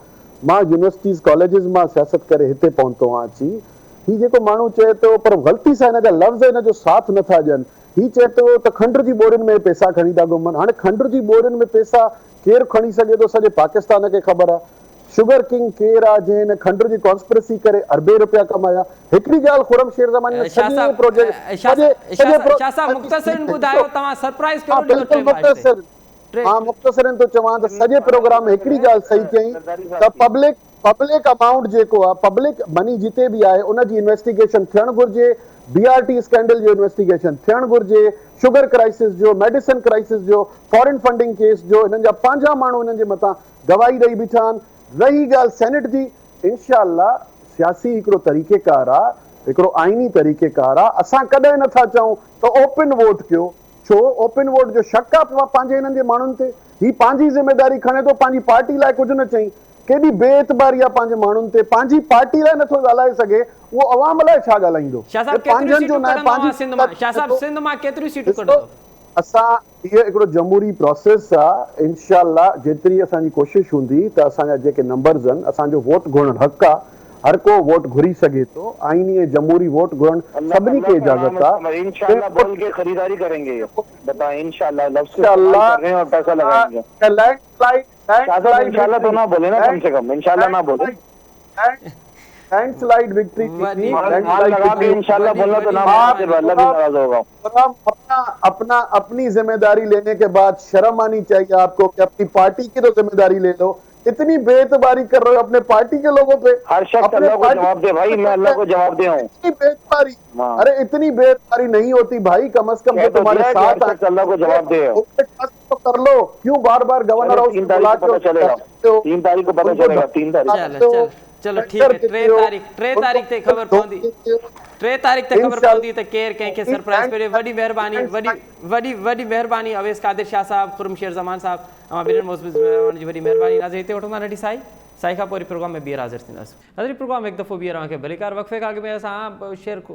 मां यूनिवर्सिटीज़ कॉलेजिस मां सियासत करे हिते पहुतो आहियां अची। ही जेको माण्हू चए थो पर ग़लती सां हिन जा लफ़्ज़ हिन जो साथ नथा ॾियनि। ही चए थो त खंड जी बोरियुनि में पैसा खणी था घुमनि। हाणे खंड जी बोरियुनि में पैसा केरु खणी सघे थो? सॼे पाकिस्तान खे ख़बर आहे। शुगर किंग केरु आहे जंहिं हिन खंड जी कॉन्स्पिरेसी करे अरबे रुपया कमाया? हिकिड़ी ॻाल्हि खुरम शेर ज़मानी में शाह साहब मुख़्तसरन ॿुधायो तव्हां सरप्राइज़ कहिड़ो ॾिनो? मां मुख़्तसरन थो चवां त सॼे प्रोग्राम में हिकिड़ी ॻाल्हि सही कई त पब्लिक अमाउंट जेको आहे, पब्लिक मनी जिते बि आहे उनजी इन्वेस्टिगेशन थियणु घुरिजे। BRT स्कैंडल जो इन्वेस्टिगेशन थियणु घुरिजे, शुगर क्राइसिस जो, मेडिसिन क्राइसिस जो, फॉरेन फंडिंग केस जो, हिननि जा पंहिंजा माण्हू हिननि जे मथां गवाही ॾेई बीठा आहिनि। रही ॻाल्हि सेनेट जी, इंशाअल्लाह सियासी हिकिड़ो तरीक़ेकार आहे, हिकिड़ो आइनी तरीक़ेकार आहे। असां कॾहिं नथा चऊं त ओपन वोट कयो। छो ओपन वोट जो शक आहे पंहिंजे हिननि जे माण्हुनि ते? ही पंहिंजी ज़िमेदारी खणे थो, पंहिंजी पार्टी लाइ कुझु न चई। केॾी बेइतबारी आहे पंहिंजे माण्हुनि ते, पंहिंजी पार्टी लाइ नथो ॻाल्हाए सघे, उहो अवाम लाइ छा ॻाल्हाईंदो? असां इहो हिकिड़ो जमहूरी प्रोसेस आहे। इंशाअल्लाह जेतिरी असांजी कोशिशि हूंदी त असांजा जेके नंबर्स आहिनि, असांजो वोट घुरणु हक़ आहे, हर को वोट घुरी सघे थो। आईनी ऐं जमहूरी वोट घुरण सभिनी खे इजाज़त आहे। इंशाअल्लाह बोल के खरीदारी करेंगे, बताएं इंशाअल्लाह और पैसा लगाएंगे। इंशाअल्लाह तो ना बोले ना, कम से कम इंशाअल्लाह ना बोले। लैंडस्लाइड विक्ट्री इंशाअल्लाह बोलना तो ना, अल्लाह भी नाराज होगा। अपनी जिम्मेदारी लेने के बाद शर्म आनी चाहिए आपको कि अपनी पार्टी की तो जिम्मेदारी ले लो। इतनी बेइतबारी कर रहे हो अपने पार्टी के लोगों पे। हर शख्स अल्लाह को जवाब दे भाई, मैं अल्लाह को जवाब दे हूं। इतनी बेइतबारी, अरे इतनी बेइतबारी नहीं होती भाई, कम से कम तुम्हारे साथ अल्लाह को जवाब दे तो कर लो। क्यों बार बार गवर्नर हाउस 3 तारीख को पता चलेगा, 3 तारीख को पता चलेगा, 3 तारीख। चलो ठीक है, 3 तारीख ते खबर पवंदी, 3 तारीख ते खबर पवंदी त केर कंहिंखे सरप्राइज़ करे। वॾी महिरबानी अवेस कादिर शाह साहब, खुरम शेर ज़मान साहब, अवां ॿिन्हिनि मौज़ूअ जी वॾी महिरबानी। नाज़रीन हिते वठंदा नंढी साई खां पोइ प्रोग्राम में ॿीहर हाज़िर थींदासीं। नाज़रीन प्रोग्राम हिकु दफ़ो ॿीहर तव्हांखे भलीकार वक़फ़े खां अॻु में असां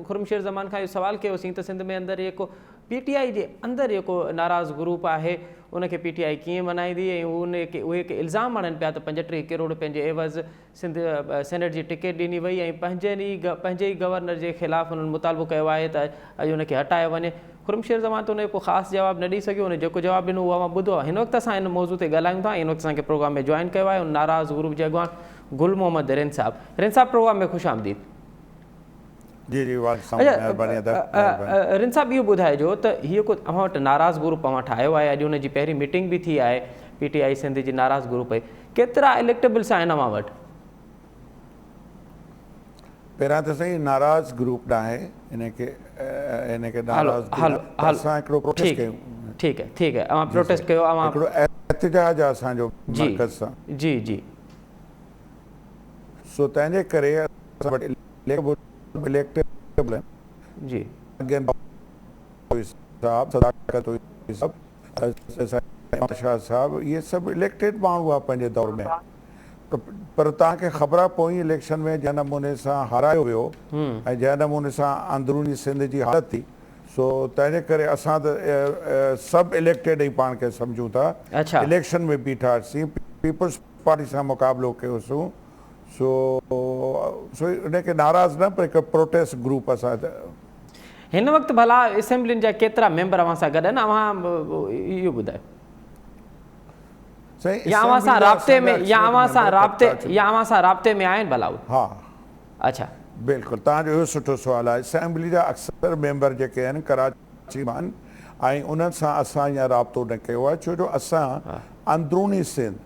खुरम शेर ज़मान खां इहो सुवालु कयोसीं त सिंध में अंदरि जेको PTI जे अंदरि जेको नाराज़ ग्रुप आहे उनखे PTI कीअं मनाईंदी, ऐं उहे इल्ज़ाम आणनि पिया त 35 करोड़ पंहिंजे एवज़ सिंध सेनेट जी टिकट ॾिनी वई ऐं पंहिंजे ई गवर्नर जे ख़िलाफ़ु हुननि मुतालबो कयो आहे त अॼु हुनखे हटायो वञे। खुरम शेर ज़मान त हुनजो को ख़ासि जवाबु न ॾेई सघियो। हुन जेको जवाबु ॾिनो उहो ॿुधो आहे। हिन वक़्तु असां हिन मौज़ूअ ते ॻाल्हायूं था। हिन वक़्तु असांखे प्रोग्राम में जॉइन कयो आहे नाराज़ ग्रुप जे अॻुवान गुल मोहम्मद रिन साहब प्रोग्राम में खुश आमदीद। जी जी रिन साहब इहो ॿुधाइजो त हीअ को अव्हां वटि नाराज़ ग्रुप अव्हां ठाहियो आहे, अॼु हुनजी पहिरीं मीटिंग बि थी आहे PTI सिंध जी नाराज़ ग्रुप आहे, केतिरा इलेक्टेबल्स आहिनि अव्हां वटि? पहिरां त सही नाराज़ ग्रुप न आहे, इनखे नाराज़ असां हिकिड़ो प्रोटेस्ट कयूं। ठीकु आहे अव्हां प्रोटेस्ट कयो, अव्हां हिकिड़ो एहतिजाज आहे असांजो मर्कज़ सां। जी सो तंहिंजे करे असां वटि इलेक्टेबल जी साहब इहे सभु इलेक्टेड माण्हू आहे पंहिंजे दौर में, पर तव्हांखे ख़बर आहे पोइ इलेक्शन में जंहिं नमूने सां हारायो वियो ऐं जंहिं नमूने सां अंदरूनी सिंध जी हालत थी, सो तंहिंजे करे असां त सभु इलेक्टेड ई पाण खे सम्झूं था। इलेक्शन में बीठासीं, पीपल्स पार्टी सां मुक़ाबिलो कयोसीं, सो उनखे नाराज़ न, पर हिकु प्रोटेस्ट ग्रुप असां। हिन वक़्तु भला असेंबलियुनि जा केतिरा मेंबर अव्हां सां गॾु आहिनि, अव्हां इहो ॿुधायो? या अव्हां सां राब्ते में आहिनि भला? हा अच्छा बिल्कुलु, तव्हांजो इहो सुठो सुवालु आहे। असेंबली जा अक्सर मेंबर जेके आहिनि कराची मां आहिनि ऐं उन्हनि सां असां हीअं राब्तो न कयो आहे, छो जो असां अंदरूनी सिंध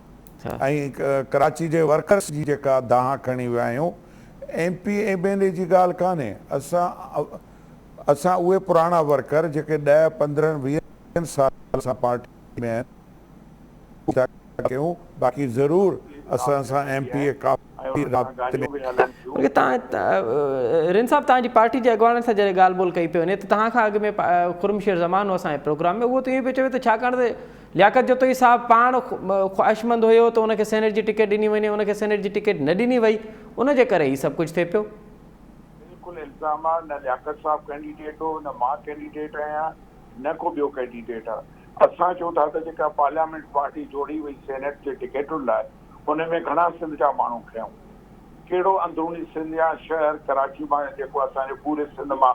ऐं कराची जे वर्कर्स जी जेका दाह खणी विया आहियूं, MP MLA जी ॻाल्हि कान्हे, असां उहे पुराणा वर्कर जेके 10, 15, 20 साल सां पार्टी में आहिनि कयूं, बाक़ी ज़रूरु असां सां MP काफ़ी राब्ते में। रिन साहब तव्हांजी पार्टी जे अॻवाननि सां जॾहिं ॻाल्हि ॿोल कई पई वञे त तव्हां खां अॻु में खुर्मशेर ज़मान हो असांजे प्रोग्राम में, उहो त इहो पियो चवे त छाकाणि त लियाकत जोतोई साहब पाण ख़्वाहिशमंद हुयो त उनखे सेनेट जी टिकट ॾिनी वञे, उनखे सेनेट जी टिकट न ॾिनी वई, उनजे करे हीअ सभु कुझु थिए पियो। बिल्कुलु इल्ज़ाम आहे, न लियाकत साहब कैंडिडेट हो, न मां कैंडिडेट आहियां, न को ॿियो कैंडिडेट आहे। असां चऊं था त जेका पार्लियामेंट पार्टी जोड़ी वई सेनेट जे टिकेटुनि लाइ, उन में घणा सिंध जा माण्हू खयूं, कहिड़ो अंदरूनी सिंध या शहर कराची मां जेको असांजे पूरे सिंध मां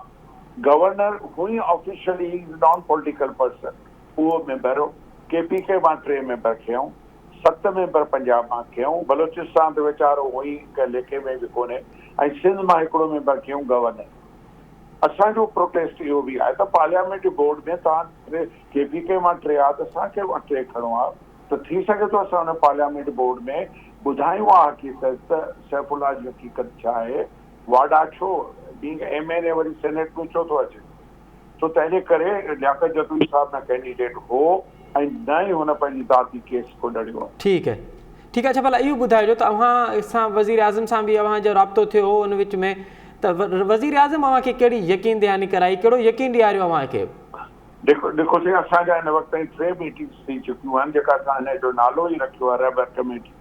गवर्नर हुई ऑफिशियली नॉन पॉलिटिकल पर्सन, उहो मेंबर हो। KPK मां 3 मेंबर खयूं, 7 मेंबर पंजाब मां खयूं, बलोचिस्तान त वीचारो हुई कंहिं लेखे में बि कोन्हे, ऐं सिंध मां हिकिड़ो मेंबर खयूं गवर्नर। असांजो प्रोटेस्ट इहो बि आहे त पार्लियामेंट बोर्ड में तव्हां KPK मां 3 आहे त असांखे 3 खणो आहे, त थी सघे थो असां हुन पार्लियामेंट बोर्ड में ॿुधायूं आहे हक़ीक़त त सैफुल्लाह जी हक़ीक़त छा आहे, वाडा छो बींग MLA वरी सेनेट में छो थो अचे। सो तंहिंजे करे लियाकत जोतोई साहब न कैंडिडेट हो ऐं न ई हुन पंहिंजी ज़ाती केस को लड़ियो आहे। ठीकु आहे। अच्छा भला इहो ॿुधाइजो त अव्हां सां वज़ीर आज़म सां बि अव्हांजो राब्तो थियो हो उन विच में, त वज़ीर आज़म अव्हांखे कहिड़ी यकीन दहानी कराई, कहिड़ो यकीन ॾियारियो अव्हांखे? देखो साईं, असांजा हिन वक़्त ताईं 3 मीटिंग्स थी चुकियूं आहिनि, जेका असां हिन जो नालो ई रखियो आहे रहबर कमेटी।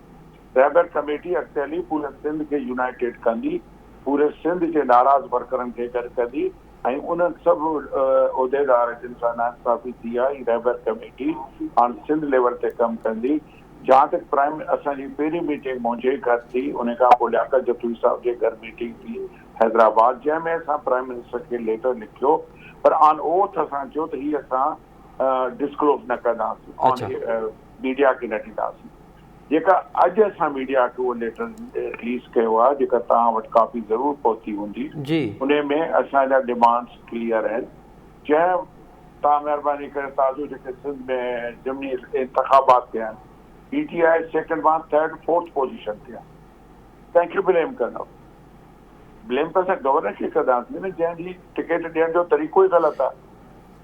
रहबर कमेटी अॻिते हली पूरे सिंध खे यूनाइटेड कंदी, पूरे सिंध जे नाराज़ वर्करनि खे गॾु कंदी, ऐं उन्हनि सभु उहिदेदार जिन सां नाइंसाफ़ी थी आहे, ही रहबर कमेटी हाणे सिंध लेवल ते कमु कंदी। जहाँ तक प्राइम असांजी पहिरीं मीटिंग मुंहिंजे घर थी, उन खां पोइ लियाकत जोतोई साहब जे घर मीटिंग थी हैदराबाद, जंहिंमें असां प्राइम मिनिस्टर खे लेटर लिखियो, पर ऑन ओथ असां चयो त हीअ असां डिस्क्लोज न कंदासीं, मीडिया खे न ॾींदासीं। जेका अॼु असां मीडिया खे उहो लेटर रिलीज़ कयो आहे, जेका तव्हां वटि काफ़ी ज़रूरु पहुती हूंदी, उन में असांजा डिमांड्स क्लियर आहिनि। जंहिं तव्हां महिरबानी करे तव्हांजो जेके सिंध में ज़मीनी इंतख़ाबात थिया आहिनि, PTI 2nd मां 3rd 4th पोजीशन ते आहे, कंहिंखे ब्लेम कंदव? ब्लेम त असां गवर्नर खे कंदासीं न, जंहिंजी टिकट ॾियण जो तरीक़ो ई ग़लति आहे।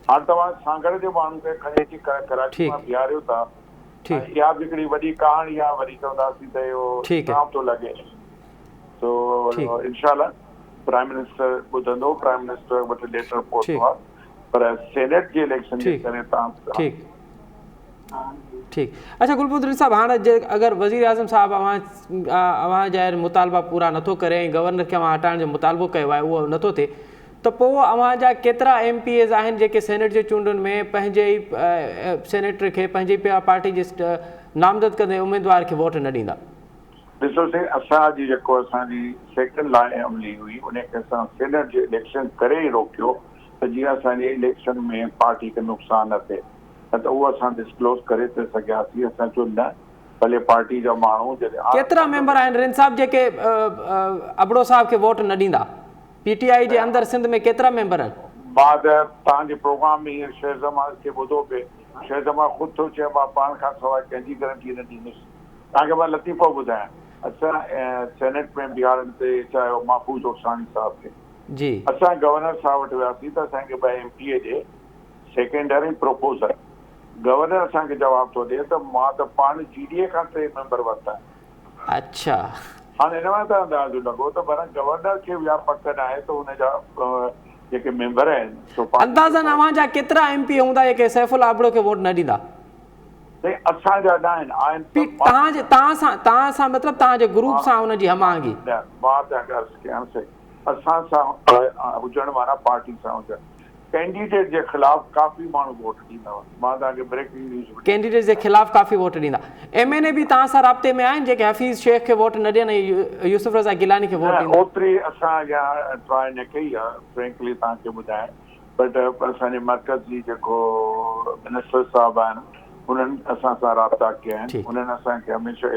हाणे तव्हां सांगड़ जे माण्हू खे खणी अची कराची मां बीहारियो था, इहा बि हिकिड़ी वॾी कहाणी आहे, वरी चवंदासीं त इहो जाम थो लॻे। सो इंशाल्लाह प्राइम मिनिस्टर ॿुधंदो, प्राइम मिनिस्टर वटि लेटर पहुतो आहे, पर सेनेट जे इलेक्शन जे करे तव्हां ठीकु। अच्छा गुलबुद्दीन साहब, हाणे अगरि वज़ीर आज़म साहब अव्हांजा मुतालबा पूरा नथो करे ऐं गवर्नर खे अव्हां हटाइण जो मुतालबो कयो आहे, उहो नथो थिए, त पोइ अव्हांजा केतिरा MPAs आहिनि जेके सेनेट जे चूंडुनि में पंहिंजे ई सेनेटर खे पंहिंजी पार्टी जे नामज़द कंदे उमेदवार खे वोट न ॾींदा? ॾिसो साईं, असांजी जेको असांजी 2nd लाइन अमली हुई, उनखे असां सेनेट जो इलेक्शन करे ई रोकियो त जीअं असांजे इलेक्शन में पार्टी खे नुक़सानु न थिए, न त उहो असां डिस्क्लोज करे था सघियासीं। असां चयो न, भले पार्टी जा माण्हू जॾहिं केतिरा मेंबर आहिनि रिन साहब जेके अबड़ो साहब खे वोट न ॾींदा? PTI जे अंदरि सिंध में केतिरा मेंबर आहिनि? मां त तव्हांजे प्रोग्राम में हींअर शहज़मा खे ॿुधो पिए, शहज़मा ख़ुदि थो चए मां पाण खां सवाइ कंहिंजी गारंटी न ॾींदुसि। तव्हांखे मां लतीफ़ो ॿुधायां, असां सेनेट में बिहारनि ते चयो महफूज़ होसानी साहब खे जी, असां गवर्नर साहब वटि वियासीं त असांखे 2 MPA जे सेकेंडरी प्रोपोज़ल गवर्नर असांखे जवाबु थो ॾिए त मां त पाण GDA खां 3 मेंबर वरिता आहिनि। अच्छा, हाणे हिन में त अंदाज़ो लॻो त पर गवर्नर खे विया पक न आहे त हुनजा जेके मेंबर आहिनि अंदाज़न अव्हांजा केतिरा MP हूंदा जेके सैफुल आबड़ो खे वोट न ॾींदा? असांजा न आहिनि। तव्हां सां मतिलबु तव्हांजे ग्रुप सां हुनजी हमाहंगी? मां तव्हांखे अर्ज़ु कयां सही, असां सां हुजण वारा पार्टी सां हुजनि। कैंडिडेट जे ख़िलाफ़ काफ़ी माण्हू वोट ॾींदा हुआ। मां तव्हांखे ब्रेकिंग न्यूज़, कैंडिडेट जे ख़िलाफ़ काफ़ी वोट ॾींदा। MNA बि तव्हां सां राब्ते में आहिनि जेके हफ़ीज़ शेख खे वोट न ॾियनि, यूसुफ रज़ा गिलानी खे वोट ॾींदा? ओतिरी असां अॻियां ट्राई न कई आहे फ्रेंकली तव्हांखे ॿुधायां, बट असांजे मर्कज़ी जेको मिनिस्टर साहब आहिनि उन्हनि असां सां राब्ता कया आहिनि। उन्हनि असांखे हमेशह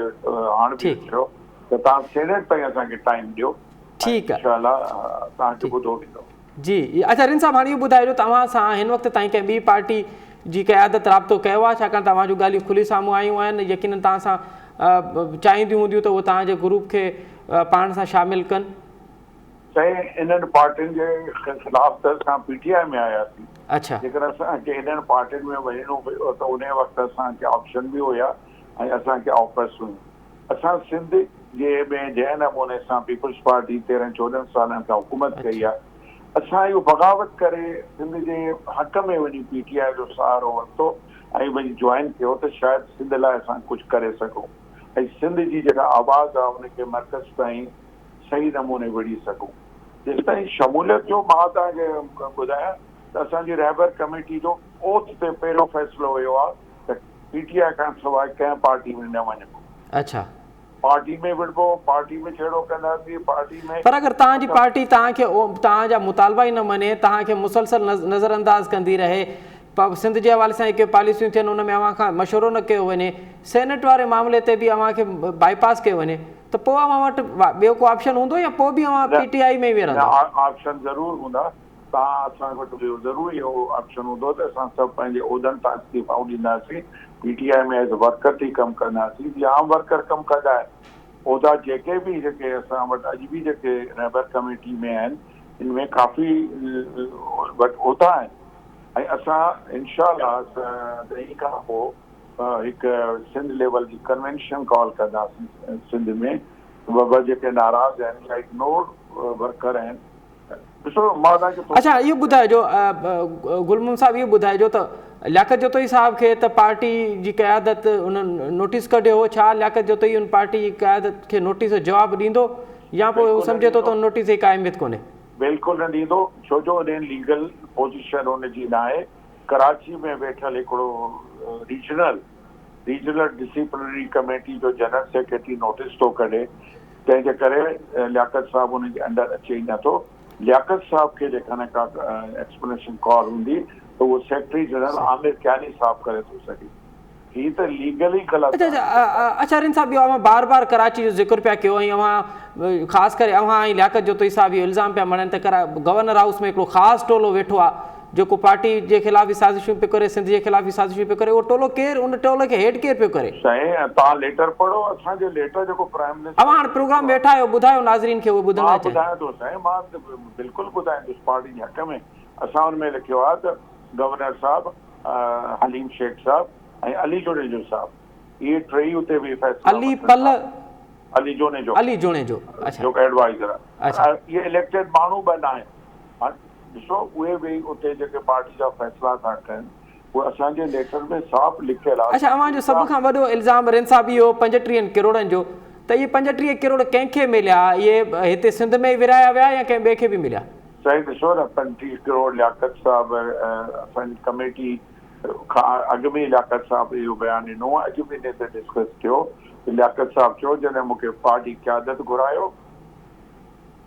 हाणे बि चयो त तव्हां सेनेट ताईं असांखे टाइम ॾियो, ठीकु आहे, इंशाअल्लाह तव्हांखे ॿुधो वेंदो। जी। अच्छा रिन साहब, हाणे इहो ॿुधाइजो तव्हां सां हिन वक़्तु ताईं कंहिं ॿी पार्टी जी क़यादत राब्तो कयो आहे? छाकाणि तव्हांजूं ॻाल्हियूं खुली साम्हूं आयूं आहिनि, यकीनन तव्हां सां चाहींदियूं हूंदियूं त उहे तव्हांजे ग्रुप खे पाण सां शामिलु कनि। साईं, इन्हनि पार्टियुनि जे ख़िलाफ़ त असां PTI में आयासीं। अच्छा, जेकर असांखे इन्हनि पार्टियुनि में वञिणो पियो त उन वक़्तु असांखे ऑप्शन बि हुया ऐं असांखे ऑफर्स हुयूं। असां सिंध जे में जंहिं नमूने सां पीपल्स पार्टी 13-14 सालनि खां हुकूमत कई आहे, असां इहो बग़ावत करे सिंध जे हक़ में वञी PTI जो सहारो वरितो ऐं वञी जॉइन कयो त शायदि सिंध लाइ असां कुझु करे सघूं ऐं सिंध जी जेका आवाज़ आहे उनखे मर्कज़ ताईं सही नमूने विढ़ी सघूं। जेसिताईं शमूलियत जो मां तव्हांखे ॿुधायां त असांजी रहबर कमेटी जो ओथ ते पहिरियों फ़ैसिलो हुयो आहे त PTI खां सवाइ कंहिं पार्टी में न वञिबो। अच्छा, पार्टी में विढ़बो, पार्टी में छेड़ो कंदासीं, पार्टी में। पर अगरि तव्हांजी पार्टी तव्हांखे तव्हांजा मुतालबा ई न मञे, तव्हांखे मुसलसल नज़रअंदाज़ कंदी रहे, सिंध जे हवाले सां जेके पॉलिसियूं थियनि उन में अव्हां खां मशवरो न कयो वञे, सेनेट वारे मामले ते बि अव्हांखे बाईपास कयो वञे, त पोइ अव्हां वटि ॿियो को ऑप्शन हूंदो या पोइ बि अव्हां PTI में ई वेहंदा? ऑप्शन ज़रूरु हूंदा। तव्हां असां वटि ज़रूरु इहो ऑप्शन हूंदो त असां सभु पंहिंजे उहिदनि तां इस्तीफ़ाऊं ॾींदासीं, PTI में एज़ वर्कर थी कमु कंदासीं। जीअं आम वर्कर कमु कंदा आहिनि, उहिदा जेके बि जेके असां वटि अॼु बि जेके रहबर कमेटी में आहिनि, इनमें काफ़ी उहिदा आहिनि ऐं असां इनशाअल्लाह इन खां पोइ हिकु सिंध लेवल जी कन्वेंशन कॉल कंदासीं सिंध में। जेके नाराज़ आहिनि या इग्नोर वर्कर आहिनि, ॾिसो मां तव्हांखे। अच्छा, इहो ॿुधाइजो गुलमोहन साहब, इहो ॿुधाइजो त लियाकत जोतोई साहब खे त पार्टी जी क़यादत उन्हनि नोटिस कढियो हो, छा लियाकत जोतोई उन पार्टी जी क़यादत खे नोटिस जवाबु ॾींदो या पोइ हू सम्झे थो त उन नोटिस जी का अहमियत कोन्हे? बिल्कुलु न ॾींदो, छो जो उन लीगल पोजीशन हुनजी न आहे। कराची में वेठल हिकिड़ो रीजनल डिसिप्लिनरी कमेटी जो जनरल सेक्रेटरी नोटिस थो कढे, तंहिंजे करे लियाकत साहब हुनजे अंडर अचे ई नथो। लियाकत साहब खे जेकॾहिं का एक्सप्लेनेशन कॉल हूंदी त उहो सेक्रेटरी जनरल आमिर कियानी साहब करे थो सघे। ही त लीगली ग़लति। अच्छा रिन साहब, इहो अव्हां बार बार कराची जो ज़िक्र पिया कयो ऐं अव्हां ख़ासि करे अव्हां ऐं लियाकत जोतोई साहब इहो इल्ज़ाम पिया मञनि त गवर्नर हाउस में हिकिड़ो ख़ासि टोलो वेठो आहे जेको पार्टी जे ख़िलाफ़ बि साज़िशूं पियो करे, सिंध जे ख़िलाफ़ बि साज़िशूं पियो करे। उहो टोलो केरु, उन टोले खे हेड केरु पियो करे? साईं, तव्हां लेटर पढ़ो, असांजो लेटर जेको प्राइम मिनिस्टर। अव्हां हाणे प्रोग्राम वेठा आहियो, ॿुधायो नाज़रीन खे, उहो ॿुधण अचे। ॿुधायां थो साईं, मां बिल्कुलु ॿुधाईंदुसि पार्टी जे हक़ में। असां हुन में लिखियो आहे त गवर्नर साहब, हलीम शेख साहब ऐं अली जोनेजो साहब, इहे टई उते बि फ़ैसिला। अली जोनेजो जेको एडवाइज़र आहे, इहे इलेक्टेड माण्हू बि न आहिनि। ॾिसो, उहे बि उते जेके पार्टी जा फ़ैसिला था कनि उहे असांजे लेटर में साफ़ लिखियल आहे। अच्छा, अव्हांजो सभ खां वॾो इल्ज़ाम रिन साहब इहो 35 करोड़नि जो, त इहे 35 करोड़ कंहिंखे मिलिया? इहे हिते सिंध में ई विरिहाया विया या कंहिं ॿिए खे बि मिलिया? साईं ॾिसो न, 35 करोड़ लियाकत साहब असांजी कमेटी खां अॻु में लियाकत साहब इहो बयानु ॾिनो, अॼु बि इन ते डिस्कस कयो। लियाकत साहब चयो जॾहिं मूंखे पार्टी क़यादत घुरायो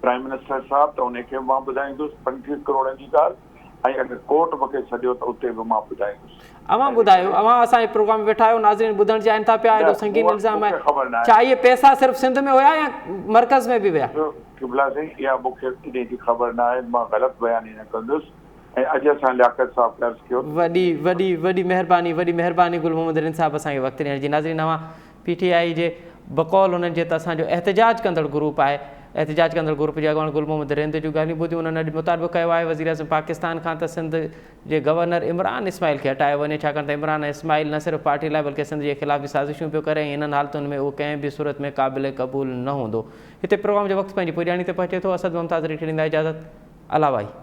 प्राइम मिनिस्टर साहब, त उनखे मां ॿुधाईंदुसि 35 करोड़नि जी ॻाल्हि ऐं अगरि कोर्ट मूंखे छॾियो त उते बि मां ॿुधाईंदुसि। अवां ॿुधायो, अवां असांजे प्रोग्राम में वेठा आहियो, नाज़रीन ॿुधण चाहिनि था पिया, एॾो संगीन इल्ज़ाम आहे, ख़बर न आहे। छा इहे पैसा सिर्फ़ु सिंध में हुया या मर्कज़ में बि विया? किबला साईं, इहा मूंखे इन जी ख़बर न आहे, मां ग़लति बयानी न कंदुसि। ऐं अॼु असां लियाकत साहब अर्ज़ु कयो। वॾी महिरबानी गुल मोहम्मद रिन साहब असांखे वक़्तु ॾियण जी। नाज़रीन, अवां PTI जे बकौल उन्हनि जे त असांजो एहतजाज कंदड़ ग्रुप आहे, एहतजाज कंदड़ ग्रुप जे अॻवान गुल मोहम्मद रिंद जूं ॻाल्हियूं ॿुधियूं। उन्हनि अॼु मुतालबो कयो आहे वज़ीर आज़म पाकिस्तान खां त सिंध जे गवर्नर इमरान इस्माइल खे हटायो वञे, छाकाणि त इमरान इस्माइल न सिर्फ़ु पार्टी लाइ बल्कि सिंध जे ख़िलाफ़ बि साज़िशूं पियो करे, ऐं इन्हनि हालतुनि में उहो कंहिं बि सूरत में क़ाबिल क़बूल न हूंदो। हिते प्रोग्राम जो वक़्तु पंहिंजी पुॼाणी ते पहुचे थो। असद मुमताज़ खे ॾींदा इजाज़त। अलावाई।